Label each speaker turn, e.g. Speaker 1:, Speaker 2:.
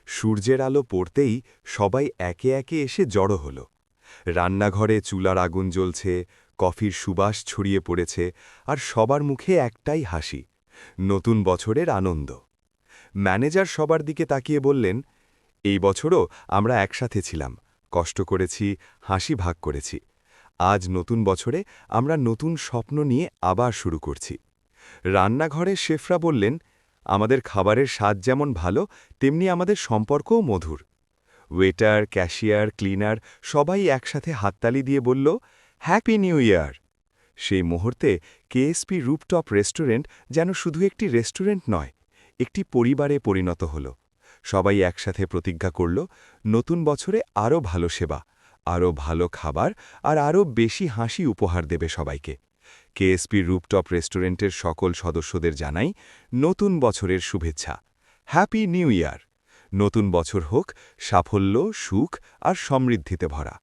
Speaker 1: সূর্যের আলো পড়তেই সবাই একে একে এসে জড়ো হল। রান্নাঘরে চুলার আগুন জ্বলছে, কফির সুবাস ছড়িয়ে পড়েছে, আর সবার মুখে একটাই হাসি, নতুন বছরের আনন্দ। ম্যানেজার সবার দিকে তাকিয়ে বললেন, এই বছরও আমরা একসাথে ছিলাম, কষ্ট করেছি, হাসি ভাগ করেছি। আজ নতুন বছরে আমরা নতুন স্বপ্ন নিয়ে আবার শুরু করছি। রান্নাঘরে শেফরা বললেন, আমাদের খাবারের স্বাদ যেমন ভালো, তেমনি আমাদের সম্পর্কও মধুর। ওয়েটার, ক্যাশিয়ার, ক্লিনার সবাই একসাথে হাততালি দিয়ে বলল, হ্যাপি নিউ ইয়ার। সেই মুহূর্তে কেএসপি রুপটপ রেস্টুরেন্ট যেন শুধু একটি রেস্টুরেন্ট নয়, একটি পরিবারে পরিণত হল। সবাই একসাথে প্রতিজ্ঞা করল, নতুন বছরে আরও ভালো সেবা, আরও ভালো খাবার আর আরও বেশি হাসি উপহার দেবে সবাইকে। কেএসপি রুপটপ রেস্টুরেন্টের সকল সদস্যদের জানাই নতুন বছরের শুভেচ্ছা। Happy new year. নতুন বছর হোক সাফল্য, সুখ আর সমৃদ্ধিতে ভরা।